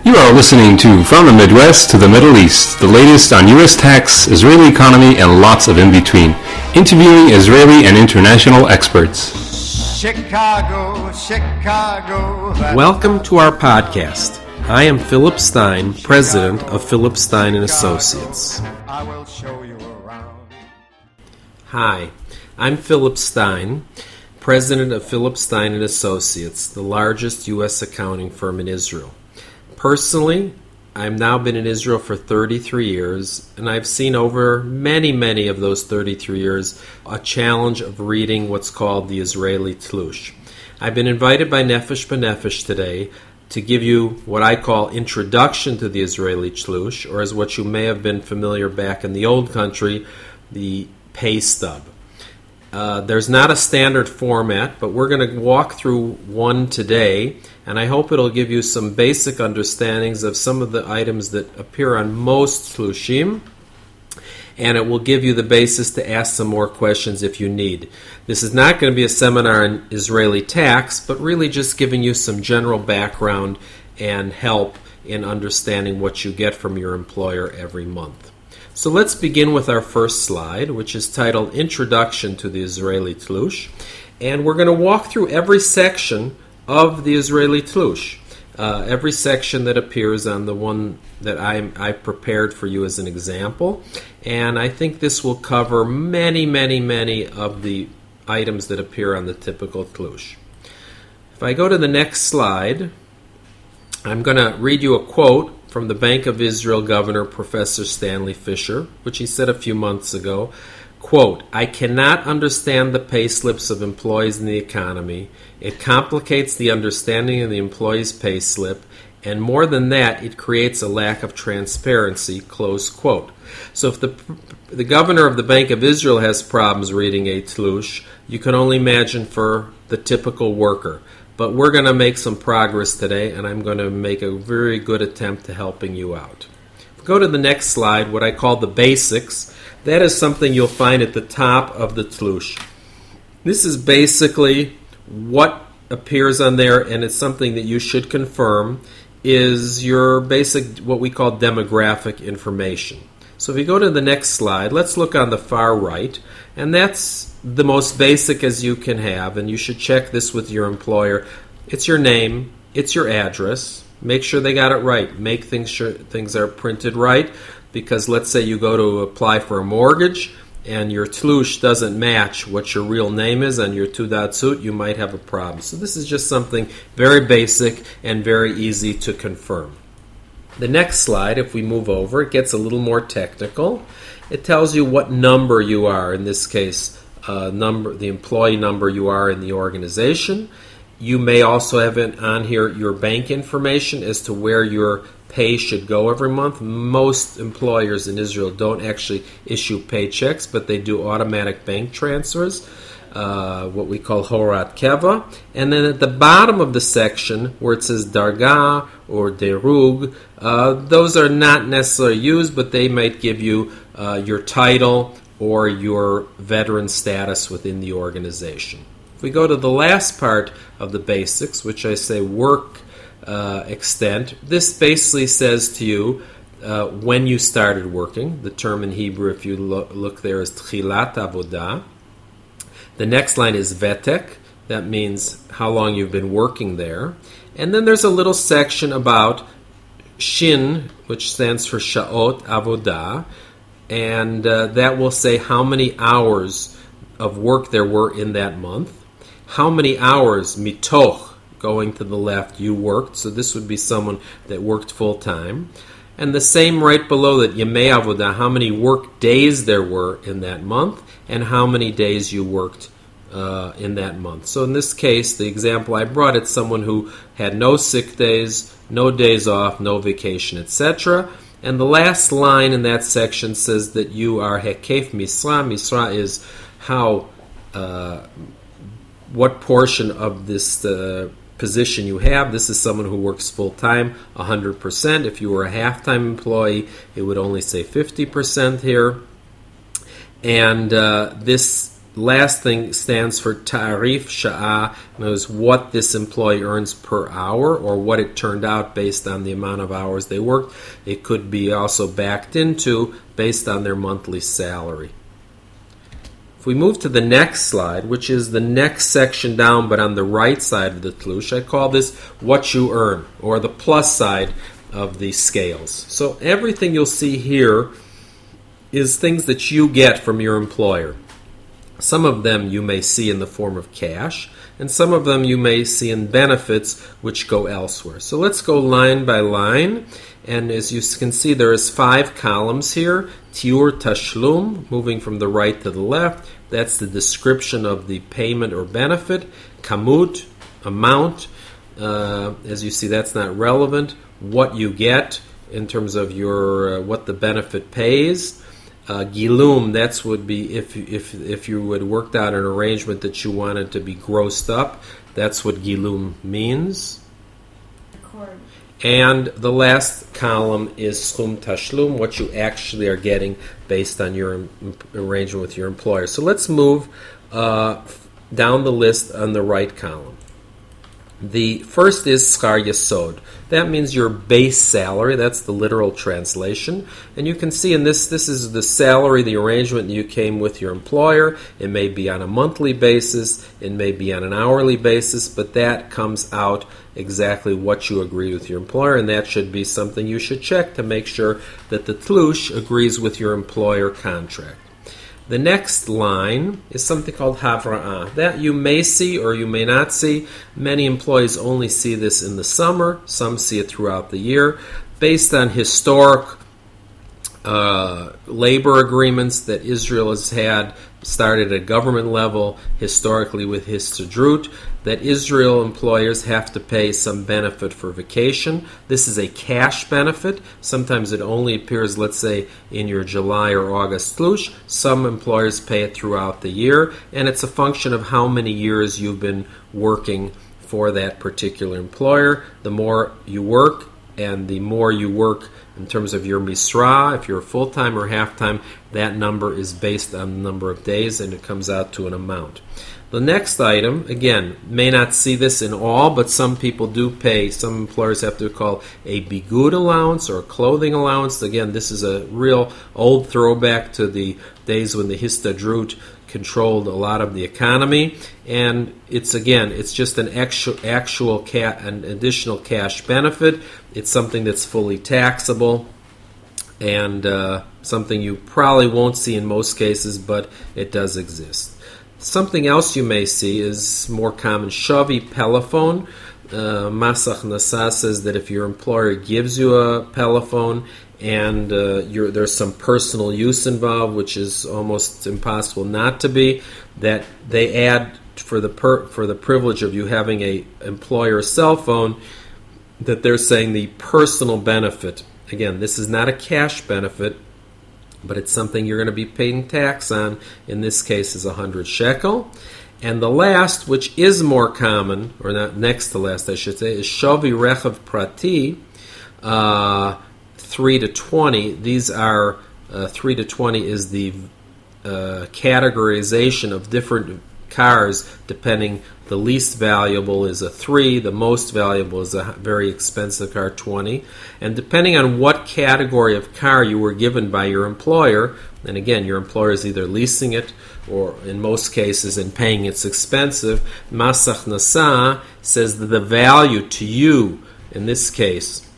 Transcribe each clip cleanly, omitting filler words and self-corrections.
You are listening to From the Midwest to the Middle East, the latest on U.S. tax, Israeli economy, and lots of in-between. Interviewing Israeli and international experts. Chicago, Chicago. Welcome to our podcast. I am Philip Stein, president of Philip Stein & Associates. I will show you around. Hi, I'm Philip Stein, president of Philip Stein & Associates, the largest U.S. accounting firm in Israel. Personally, I've now been in Israel for 33 years, and I've seen over many of those 33 years a challenge of reading what's called the Israeli Tlush. I've been invited by Nefesh today to give you what I call introduction to the Israeli Tlush, or as what you may have been familiar back in the old country, the pay stub. There's not a standard format, but we're going to walk through one today, and I hope it'll give you some basic understandings of some of the items that appear on most Tlushim, and it will give you the basis to ask some more questions if you need. This is not going to be a seminar on Israeli tax, but really just giving you some general background and help in understanding what you get from your employer every month. So let's begin with our first slide, which is titled Introduction to the Israeli Tlush. And we're going to walk through every section of the Israeli Tlush, every section that appears on the one that I prepared for you as an example. And I think this will cover many of the items that appear on the typical Tlush. If I go to the next slide, I'm going to read you a quote from the Bank of Israel Governor Professor Stanley Fischer, which he said a few months ago, quote, "I cannot understand the pay slips of employees in the economy. It complicates the understanding of the employee's pay slip, and more than that, it creates a lack of transparency," close quote. So if the governor of the Bank of Israel has problems reading a Tlush, you can only imagine for the typical worker. But we're going to make some progress today, and I'm going to make a very good attempt to helping you out. Go to the next slide, what I call the basics. That is something you'll find at the top of the Tlush. This is basically what appears on there, and it's something that you should confirm, is your basic, what we call demographic information. So if you go to the next slide, let's look on the far right, and that's the most basic as you can have, and you should check this with your employer. It's your name, it's your address. Make sure they got it right. Make sure things are printed right, because let's say you go to apply for a mortgage and your Tlush doesn't match what your real name is on your Tudat, you might have a problem. So this is just something very basic and very easy to confirm. The next slide, if we move over, it gets a little more technical. It tells you what number you are, in this case, the employee number you are in the organization. You may also have on here your bank information as to where your pay should go every month. Most employers in Israel don't actually issue paychecks, but they do automatic bank transfers, what we call Horat Keva. And then at the bottom of the section, where it says Darga or Derug, those are not necessarily used, but they might give you your title or your veteran status within the organization. If we go to the last part of the basics, which I say work extent, this basically says to you when you started working. The term in Hebrew, if you look there, is Tchilat Avodah. The next line is Vetek. That means how long you've been working there. And then there's a little section about Shin, which stands for Sha'ot Avodah, and that will say how many hours of work there were in that month, how many hours, mitoch, going to the left, you worked, so this would be someone that worked full-time, and the same right below that, Yemei Avodah, how many work days there were in that month, and how many days you worked in that month. So in this case, the example I brought, it's someone who had no sick days, no days off, no vacation, etc., and the last line in that section says that you are Hekef Misra. Misra is how, what portion of this position you have. This is someone who works full-time, 100%. If you were a half-time employee, it would only say 50% here. And this last thing stands for Tarif Sha'ah, knows what this employee earns per hour or what it turned out based on the amount of hours they worked. It could be also backed into based on their monthly salary. If we move to the next slide, which is the next section down but on the right side of the Tlush, I call this what you earn, or the plus side of the scales. So everything you'll see here is things that you get from your employer. Some of them you may see in the form of cash, and some of them you may see in benefits which go elsewhere. So let's go line by line, and as you can see there is 5 columns here. Tiur Tashlum, moving from the right to the left, that's the description of the payment or benefit. Kamut, amount, as you see that's not relevant. What you get in terms of your what the benefit pays. Gilum, that's would be if you would worked out an arrangement that you wanted to be grossed up. That's what Gilum means. Accord. And the last column is Schum Tashlum, what you actually are getting based on your arrangement with your employer. So let's move down the list on the right column. The first is Schar Yesod. That means your base salary. That's the literal translation. And you can see in this is the salary, the arrangement you came with your employer. It may be on a monthly basis. It may be on an hourly basis. But that comes out exactly what you agree with your employer. And that should be something you should check to make sure that the Tlush agrees with your employer contract. The next line is something called Havra'ah. That you may see or you may not see. Many employees only see this in the summer. Some see it throughout the year. Based on historic labor agreements that Israel has had, started at government level, historically with Histadrut, that Israel employers have to pay some benefit for vacation. This is a cash benefit. Sometimes it only appears, let's say, in your July or August Tlush. Some employers pay it throughout the year, and it's a function of how many years you've been working for that particular employer. The more you work, and the more you work in terms of your misra, if you're full-time or half-time, that number is based on the number of days, and it comes out to an amount. The next item, again, may not see this in all, but some people do pay. Some employers have to call a bigud allowance or a clothing allowance. Again, this is a real old throwback to the days when the Histadrut controlled a lot of the economy, and it's just an an additional cash benefit. It's something that's fully taxable, and something you probably won't see in most cases, but it does exist. Something else you may see is more common, Shavi Pelephone. Masach Nasa says that if your employer gives you a Pelephone and there's some personal use involved, which is almost impossible not to be, that they add for the privilege of you having a employer cell phone, that they're saying the personal benefit. Again, this is not a cash benefit, but it's something you're going to be paying tax on. In this case is 100 shekel. And the last, which is more common, or not next to last I should say, is Shavi Rechav Prati, 3 to 20. These are 3 to 20 is the categorization of different cars, depending. The least valuable is a 3, the most valuable is a very expensive car, 20. And depending on what category of car you were given by your employer, and again, your employer is either leasing it or in most cases and paying it's expensive, Masach Nasa says that the value to you, in this case,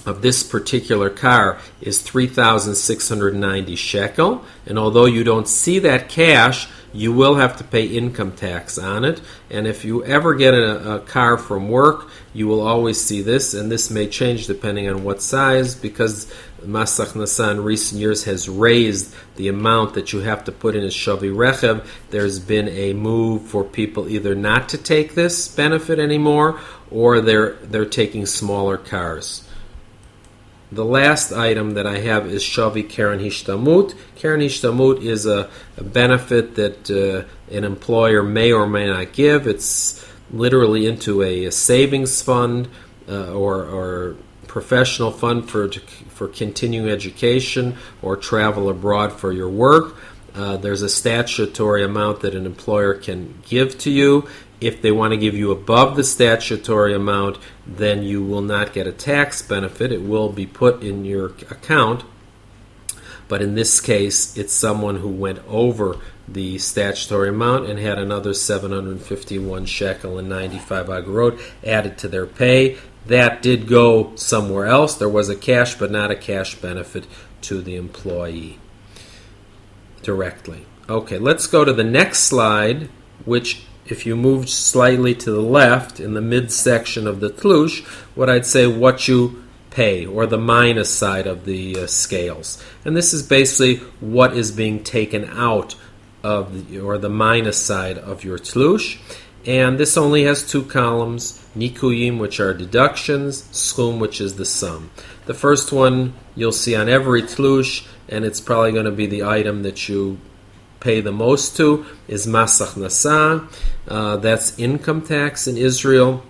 of this particular car is 3,690 shekel, and although you don't see that cash, you will have to pay income tax on it. And if you ever get a car from work, you will always see this, and this may change depending on what size, because Masach Nasa in recent years has raised the amount that you have to put in as Shavi Rechev. There's been a move for people either not to take this benefit anymore, or they're taking smaller cars. The last item that I have is Shavi Keren Hishtamut. Keren Hishtamut is a benefit that an employer may or may not give. It's literally into a savings fund or professional fund for continuing education or travel abroad for your work. There's a statutory amount that an employer can give to you. If they want to give you above the statutory amount, then you will not get a tax benefit. It will be put in your account. But in this case, it's someone who went over the statutory amount and had another 751 shekel and 95 agorot added to their pay. That did go somewhere else. There was a cash, but not a cash benefit to the employee directly. Okay, let's go to the next slide, which if you move slightly to the left in the midsection of the Tlush, what I'd say what you pay, or the minus side of the scales. And this is basically what is being taken out of or the minus side of your Tlush. And this only has two columns, nikuyim, which are deductions, schum, which is the sum. The first one you'll see on every Tlush, and it's probably going to be the item that you pay the most to, is mas achnasa. That's income tax in Israel.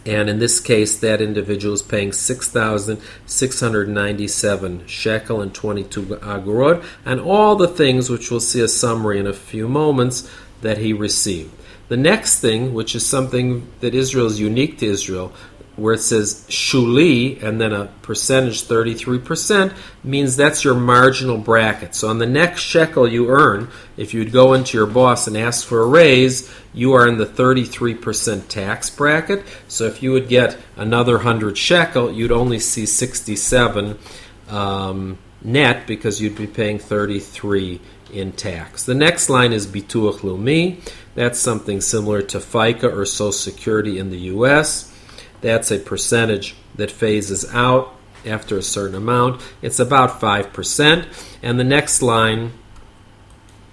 And in this case, that individual is paying 6,697 shekel and 22 agorot, and all the things which we'll see a summary in a few moments that he received. The next thing, which is something that Israel is unique to Israel, where it says shuli and then a percentage, 33%, means that's your marginal bracket. So on the next shekel you earn, if you'd go into your boss and ask for a raise, you are in the 33% tax bracket. So if you would get another 100 shekel, you'd only see 67 net, because you'd be paying 33 in tax. The next line is bituach leumi. That's something similar to FICA or Social Security in the U.S. That's a percentage that phases out after a certain amount. It's about 5%. And the next line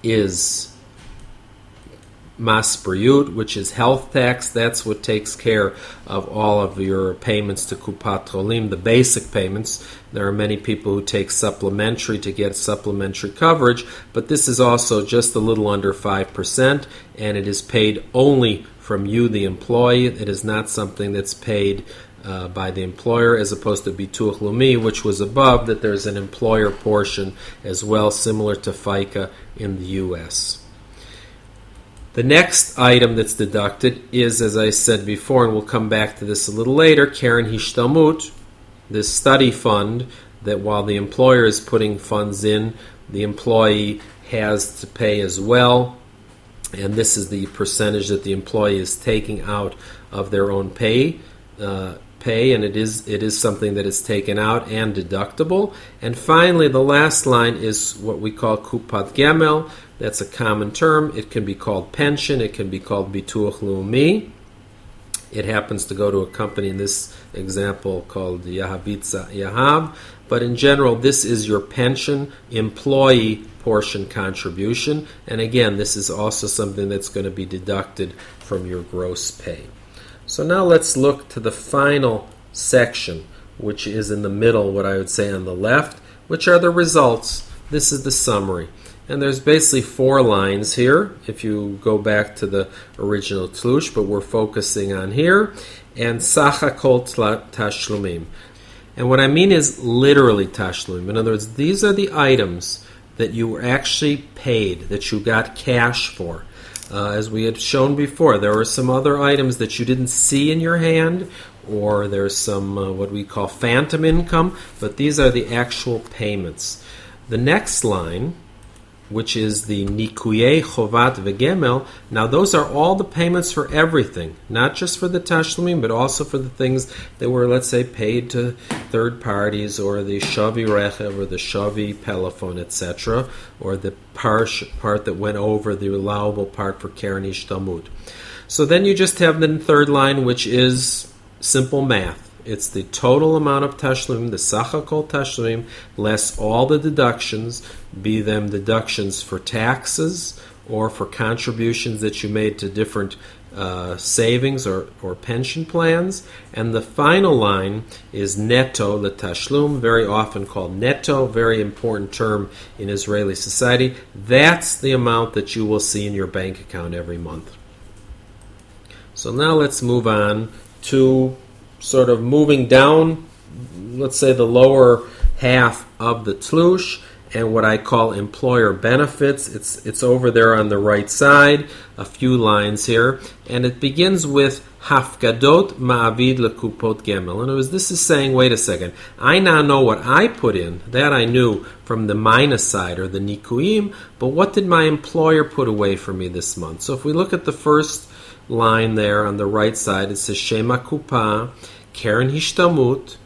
is mas briut, which is health tax. That's what takes care of all of your payments to Kupat Cholim, the basic payments. There are many people who take supplementary to get supplementary coverage, but this is also just a little under 5%, and it is paid only from you, the employee. It is not something that's paid by the employer, as opposed to Bituach Leumi, which was above, that there's an employer portion as well, similar to FICA in the U.S. The next item that's deducted is, as I said before, and we'll come back to this a little later, Keren Hishtalmut, this study fund that while the employer is putting funds in, the employee has to pay as well. And this is the percentage that the employee is taking out of their own pay, and it is something that is taken out and deductible. And finally, the last line is what we call Kupat Gemel. That's a common term. It can be called pension. It can be called Bituach Leumi. It happens to go to a company in this example called Yahavitza Yahav. But in general, this is your pension employee portion contribution. And again, this is also something that's going to be deducted from your gross pay. So now let's look to the final section, which is in the middle, what I would say on the left, which are the results. This is the summary. And there's basically 4 lines here, if you go back to the original Tlush, but we're focusing on here. And Sachakol Tashlumim. And what I mean is literally Tashlumim. In other words, these are the items that you were actually paid, that you got cash for. As we had shown before, there were some other items that you didn't see in your hand, or there's some what we call phantom income, but these are the actual payments. The next line, which is the Nikuyei Chovat Vegemel, now those are all the payments for everything, not just for the Tashlumim, but also for the things that were, let's say, paid to third parties, or the Shavi Rechev, or the Shavi Pelephone, etc., or the part that went over the allowable part for Keren Hishtalmut. So then you just have the third line, which is simple math. It's the total amount of tashlumim, the sachakol tashlumim, less all the deductions, be them deductions for taxes or for contributions that you made to different savings or pension plans. And the final line is netto letashlum, very often called netto, very important term in Israeli society. That's the amount that you will see in your bank account every month. So now let's move on to sort of moving down, let's say, the lower half of the Tlush, and what I call employer benefits. It's over there on the right side, a few lines here, and it begins with Hafgadot Ma'avid Lekupot Gemel. In other words, this is saying, wait a second, I now know what I put in, that I knew from the minus side, or the Nikuim, but what did my employer put away for me this month? So if we look at the first line there on the right side, it says Shema Kupa, Karen Hishtamut,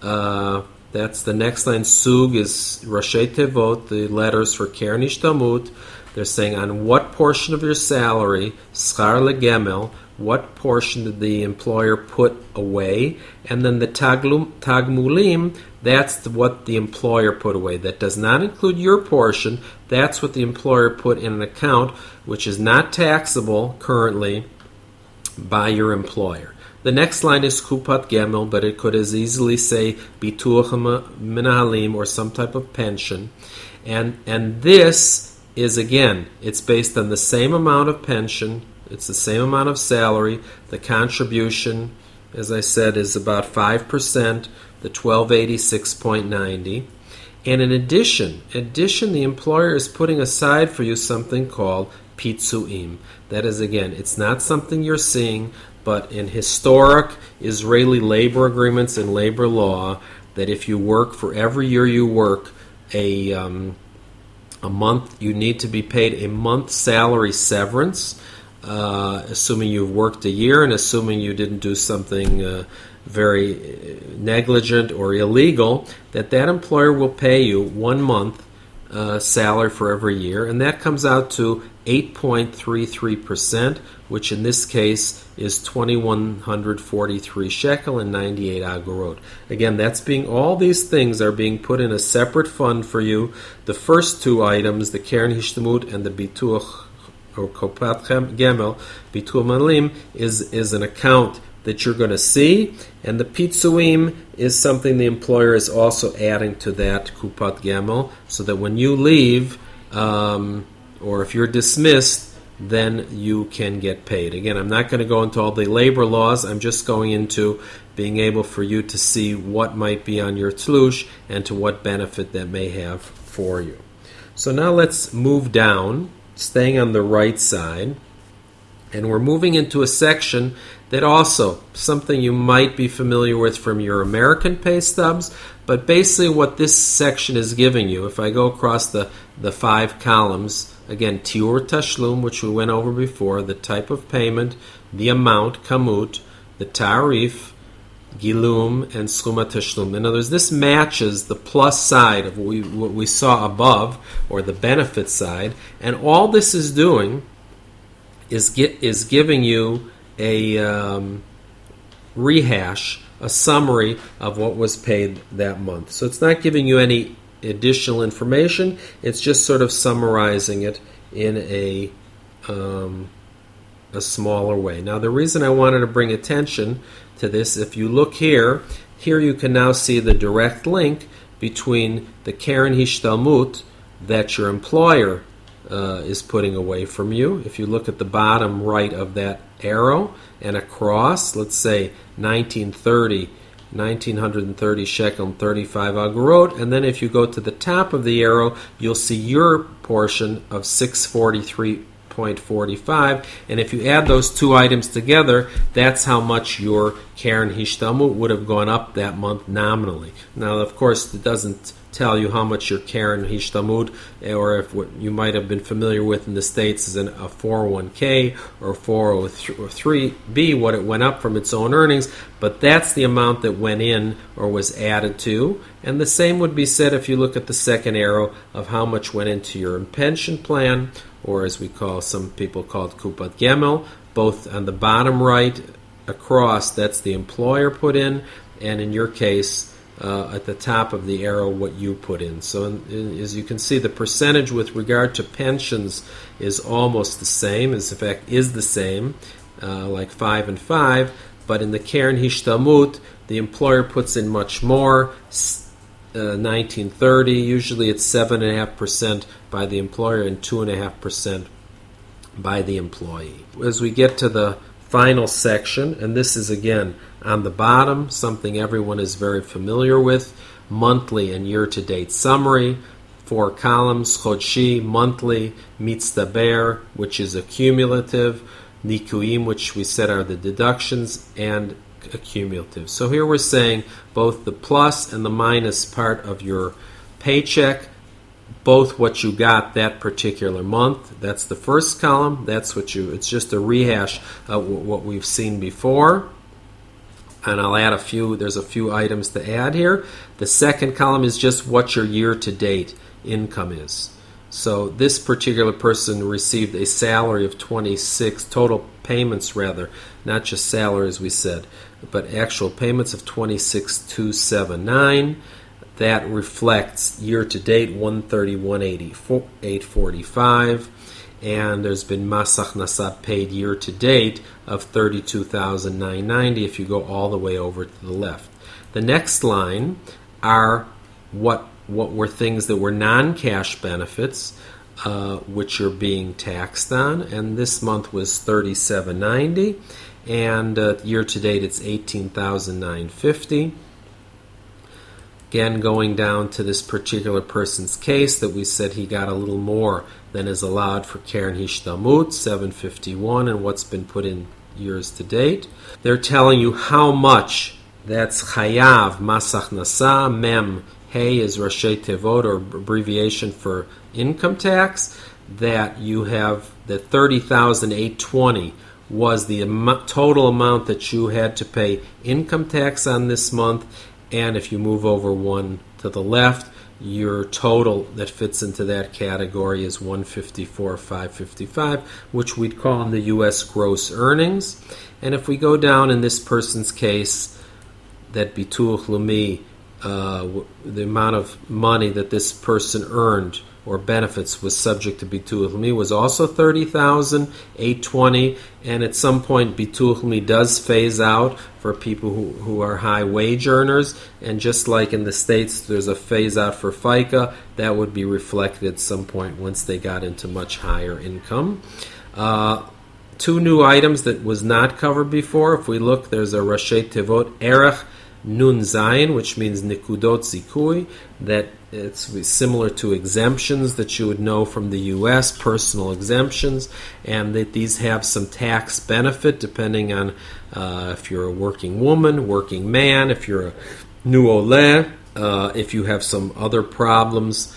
that's the next line. Sug is Rashi Tevot, the letters for Karen Hishtamut. They're saying on what portion of your salary, Schar Legemel, what portion did the employer put away? And then the Tagmulim, that's what the employer put away. That does not include your portion. That's what the employer put in an account, which is not taxable currently by your employer. The next line is Kupat Gemel, but it could as easily say Bituach Menahalim, or some type of pension. And this is, again, it's based on the same amount of pension, it's the same amount of salary. The contribution, as I said, is about 5%, the 1286.90. And in addition, the employer is putting aside for you something called Pitzuim. That is, again, it's not something you're seeing, but in historic Israeli labor agreements and labor law, that if you work, for every year you work a month, you need to be paid a month's salary severance, assuming you've worked a year and assuming you didn't do something very negligent or illegal, that employer will pay you 1 month salary for every year, and that comes out to 8.33%, which in this case is 2,143 shekel and 98 agorot. Again, all these things are being put in a separate fund for you. The first two items, the Keren Hishtamut and the Bituach or Kopat Gemel, Bituach Malim, is an account that you're going to see, and the Pitzuim is something the employer is also adding to that Kupat Gemel, so that when you leave, or if you're dismissed, then you can get paid. Again, I'm not going to go into all the labor laws. I'm just going into being able for you to see what might be on your Tlush and to what benefit that may have for you. So now let's move down, staying on the right side, and we're moving into a section that also, something you might be familiar with from your American pay stubs, but basically what this section is giving you, if I go across the 5 columns, again, Tiur Tashlum, which we went over before, the type of payment, the amount, Kamut, the Tarif, Gilum, and Schuma Tashlum. In other words, this matches the plus side of what we saw above, or the benefit side, and all this is doing is giving you a rehash, a summary of what was paid that month. So it's not giving you any additional information, it's just sort of summarizing it in a smaller way. Now, the reason I wanted to bring attention to this, if you look here you can now see the direct link between the Keren Hishtalmut that your employer is putting away from you. If you look at the bottom right of that arrow and across, let's say 1930 shekel and 35 agorot, and then if you go to the top of the arrow, you'll see your portion of 643.45, and if you add those two items together, that's how much your Keren Hishtalmut would have gone up that month nominally. Now, of course, it doesn't tell you how much your Keren Hishtalmut, or if what you might have been familiar with in the States is a 401k or 403b, what it went up from its own earnings, but that's the amount that went in or was added to. And the same would be said if you look at the second arrow of how much went into your pension plan, or as some people call it Kupat Gemel, both on the bottom right across, that's the employer put in, and in your case, at the top of the arrow, what you put in. So as you can see, the percentage with regard to pensions is almost the same, in fact is the same, like 5 and 5, but in the Keren Hishtalmut, the employer puts in much more, 1930, usually it's 7.5% by the employer and 2.5% by the employee. As we get to the final section, and this is again on the bottom, something everyone is very familiar with, monthly and year-to-date summary, 4 4 columns: chodshi, monthly; mitzdaber, which is accumulative; nikuim, which we said are the deductions, and accumulative. So here we're saying both the plus and the minus part of your paycheck, both what you got that particular month. That's the first column. It's just a rehash of what we've seen before. And I'll add there's a few items to add here. The second column is just what your year-to-date income is. So this particular person received a salary of 26, total payments rather, not just salary as we said, but actual payments of 26,279. That reflects year-to-date 131,845. And there's been mas achnasa paid year-to-date of 32,990 if you go all the way over to the left. The next line are what were things that were non-cash benefits, which are being taxed on, and this month was 3790, and year-to-date it's 18,950. Again, going down to this particular person's case that we said he got a little more than is allowed for Keren Hishtamut, 751, and what's been put in years to date. They're telling you how much. That's Chayav, Mas Achnasa, Mem, Hey is Rashi Tevot, or abbreviation for income tax, that you have, that 30,820 was the total amount that you had to pay income tax on this month. And if you move over one to the left, your total that fits into that category is 154,555, which we'd call in the U.S. gross earnings. And if we go down in this person's case, that Bituach Lumi, the amount of money that this person earned or benefits was subject to Bituach Lumi was also 30,820, and at some point Bituach Lumi does phase out for people who are high wage earners, and just like in the States there's a phase out for FICA, that would be reflected at some point once they got into much higher income. Two new items that was not covered before. If we look, there's a Rashi Tevot Erech Nun Zayin, which means Nikudot Zikui, that it's similar to exemptions that you would know from the U.S., personal exemptions, and that these have some tax benefit depending on if you're a working woman, working man, if you're a new ole, if you have some other problems,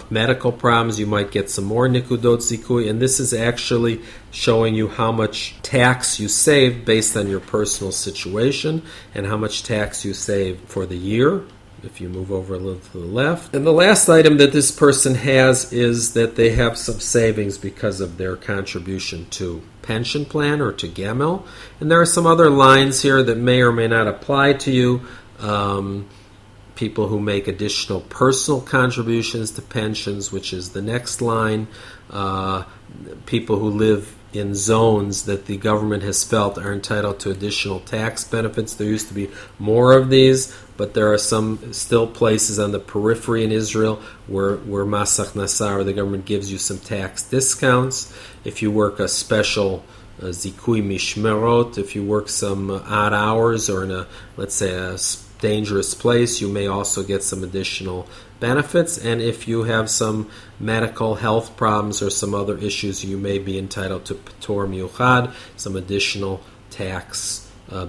medical problems, you might get some more Nikudot Zikui, and this is actually showing you how much tax you save based on your personal situation and how much tax you save for the year, if you move over a little to the left. And the last item that this person has is that they have some savings because of their contribution to pension plan or to Gemel. And there are some other lines here that may or may not apply to you. People who make additional personal contributions to pensions, which is the next line. People who live in zones that the government has felt are entitled to additional tax benefits. There used to be more of these, but there are some still places on the periphery in Israel where Mas Achnasa, or the government, gives you some tax discounts. If you work a special Zikui Mishmerot, if you work some odd hours or in a, let's say, a dangerous place, you may also get some additional benefits. And if you have some medical health problems or some other issues, you may be entitled to Pator Miuchad, some additional tax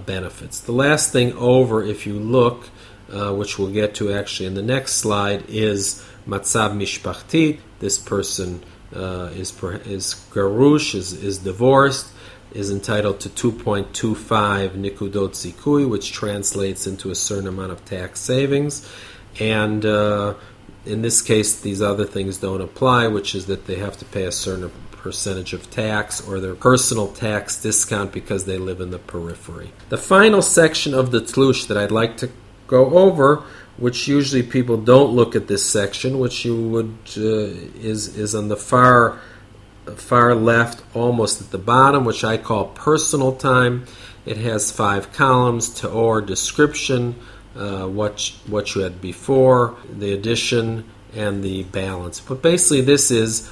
benefits. The last thing over, if you look, which we'll get to actually in the next slide, is Matzab Mishpachti. This person is garush, is divorced, is entitled to 2.25 Nikudot Zikui, which translates into a certain amount of tax savings. And in this case, these other things don't apply, which is that they have to pay a certain percentage of tax or their personal tax discount because they live in the periphery. The final section of the Tlush that I'd like to go over, which usually people don't look at this section, which you would is on the far left, almost at the bottom, which I call personal time. It has 5 columns: Teor, description, what you had before, the addition, and the balance. But basically this is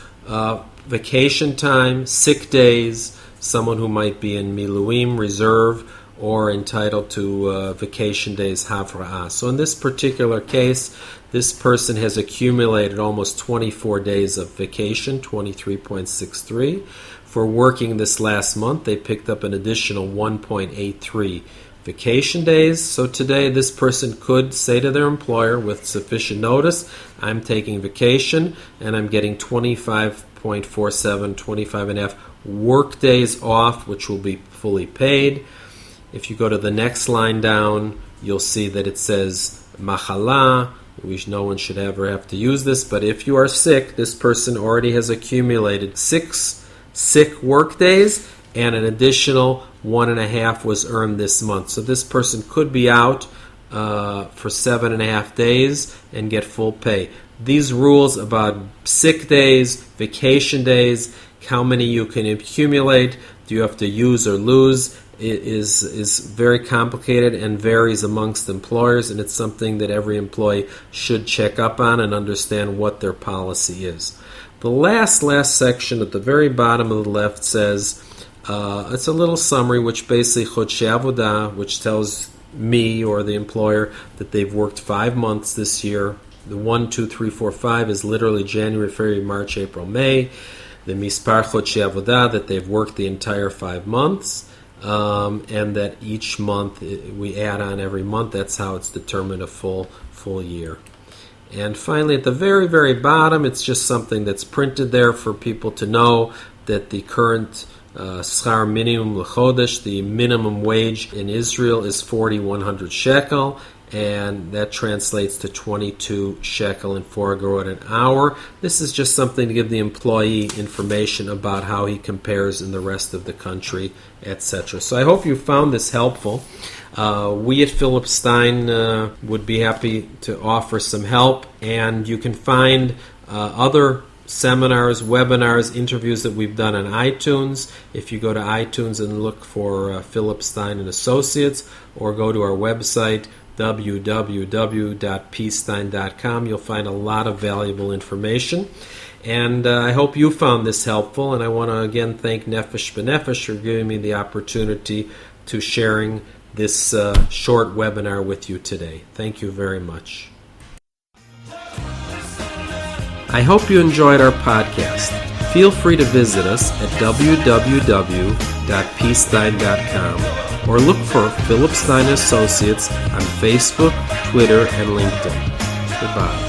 vacation time, sick days, someone who might be in Miluim, reserve, or entitled to vacation days, Havra'ah. So in this particular case, This person has accumulated almost 24 days of vacation, 23.63. For working this last month, they picked up an additional 1.83 vacation days. So today this person could say to their employer with sufficient notice, I'm taking vacation and I'm getting 25.47, 25 and a half work days off, which will be fully paid. If you go to the next line down, you'll see that it says machala. No one should ever have to use this, but if you are sick, this person already has accumulated 6 sick work days, and an additional 1.5 was earned this month. So this person could be out for 7.5 days and get full pay. These rules about sick days, vacation days, how many you can accumulate, do you have to use or lose, is very complicated and varies amongst employers, and it's something that every employee should check up on and understand what their policy is. The last section at the very bottom of the left says, it's a little summary which basically Chodshei Avodah, which tells me or the employer that they've worked 5 months this year. The 1, 2, 3, 4, 5 is literally January, February, March, April, May. The Mispar Chodshei Avodah, that they've worked the entire 5 months. And that each month we add on every month. That's how it's determined a full year. And finally, at the very, very bottom, it's just something that's printed there for people to know that the current schar minimum l'chodesh, the minimum wage in Israel, is 4,100 shekel, and that translates to 22 shekel and 4 agarot an hour. This is just something to give the employee information about how he compares in the rest of the country, etc. So I hope you found this helpful. We at Philip Stein would be happy to offer some help, and you can find other seminars, webinars, interviews that we've done on iTunes. If you go to iTunes and look for Philip Stein and Associates, or go to our website www.pstein.com, you'll find a lot of valuable information. And I hope you found this helpful, and I want to again thank Nefesh B'Nefesh for giving me the opportunity to sharing this short webinar with you today. Thank you very much. I hope you enjoyed our podcast. Feel free to visit us at www.pstein.com or look for Philip Stein Associates on Facebook, Twitter, and LinkedIn. Goodbye.